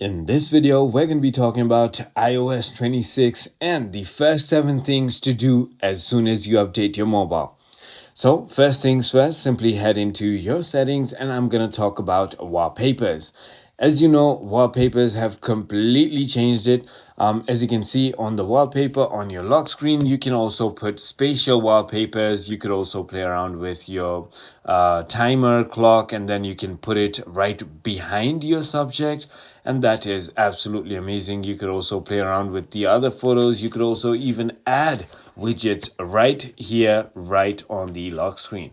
In this video, we're going to be talking about iOS 26 and the first 7 things to do as soon as you update your mobile. So, first things first, simply head into your settings and I'm going to talk about wallpapers. As you know, wallpapers have completely changed it. As you can see on the wallpaper on your lock screen, you can also put spatial wallpapers. You could also play around with your timer clock, and then you can put it right behind your subject. And that is absolutely amazing. You could also play around with the other photos. You could also even add widgets right here, right on the lock screen.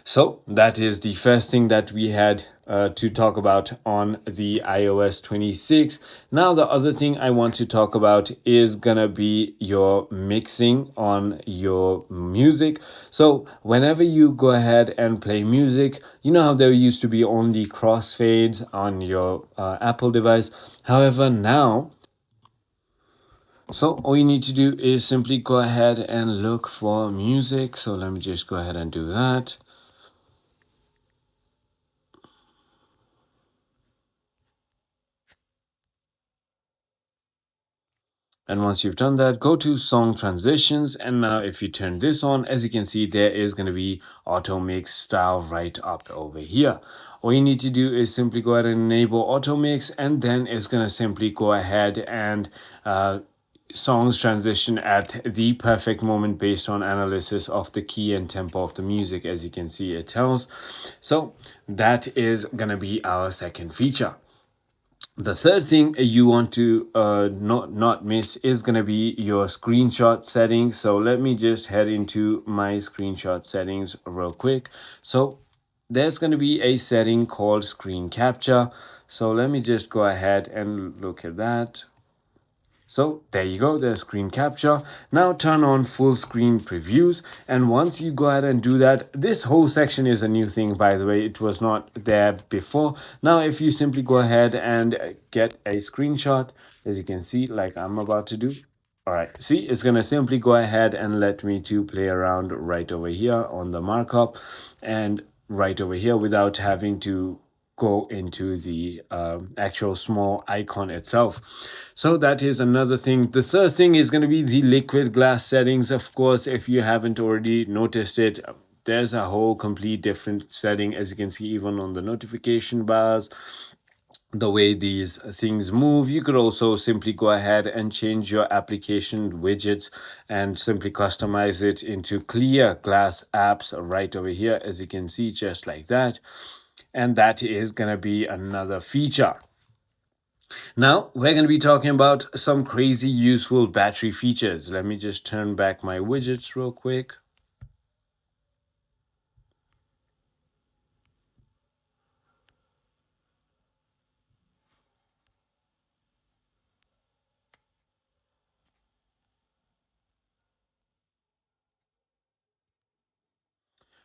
So that is the first thing that we had to talk about on the iOS 26. Now, the other thing I want to talk about is gonna be your mixing on your music. So whenever you go ahead and play music, you know how there used to be only crossfades on your Apple device. However, now all you need to do is simply go ahead and look for music. So let me just go ahead and do that. And once you've done that, go to song transitions. And now if you turn this on, as you can see, there is going to be auto mix style right up over here. All you need to do is simply go ahead and enable auto mix, and then it's going to simply go ahead and songs transition at the perfect moment based on analysis of the key and tempo of the music. As you can see, it tells. So that is going to be our second feature. The third thing you want to not miss is going to be your screenshot settings. So let me just head into my screenshot settings real quick. So there's going to be a setting called screen capture. So let me just go ahead and look at that. So there you go, there's screen capture. Now turn on full screen previews. And once you go ahead and do that, this whole section is a new thing, by the way. It was not there before. Now, if you simply go ahead and get a screenshot, as you can see, like I'm about to do. All right, see, it's going to simply go ahead and let me to play around right over here on the markup and right over here without having to go into the actual small icon itself. So that is another thing. The third thing is going to be the liquid glass settings. Of course, if you haven't already noticed it, there's a whole complete different setting, as you can see, even on the notification bars, the way these things move. You could also simply go ahead and change your application widgets and simply customize it into clear glass apps right over here, as you can see, just like that. And that is going to be another feature. Now, we're going to be talking about some crazy useful battery features. Let me just turn back my widgets real quick.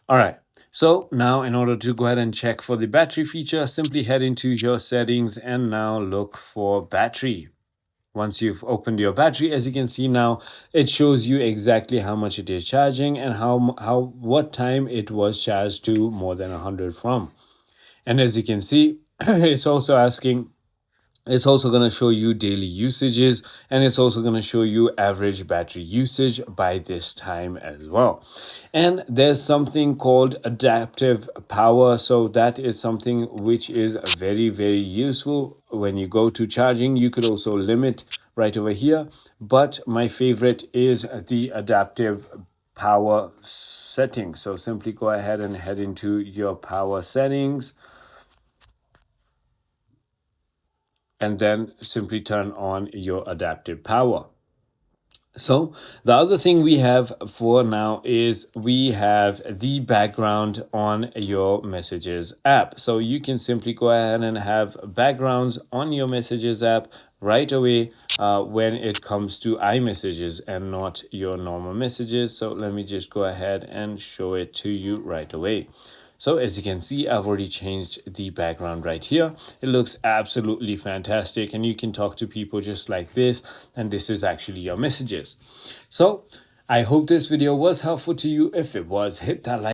All right. So now in order to go ahead and check for the battery feature, simply head into your settings and now look for battery. Once you've opened your battery, as you can see now, it shows you exactly how much it is charging and what time it was charged to more than 100 from. And as you can see, it's also asking, it's also going to show you daily usages, and it's also going to show you average battery usage by this time as well. And there's something called adaptive power. So that is something which is very, very useful when you go to charging. You could also limit right over here, but my favorite is the adaptive power settings. So simply go ahead and head into your power settings, and then simply turn on your adaptive power. So the other thing we have for now is we have the background on your Messages app. So you can simply go ahead and have backgrounds on your Messages app right away when it comes to iMessages and not your normal messages. So let me just go ahead and show it to you right away. So as you can see, I've already changed the background right here. It looks absolutely fantastic, and you can talk to people just like this, and this is actually your messages. So I hope this video was helpful to you. If it was, hit that like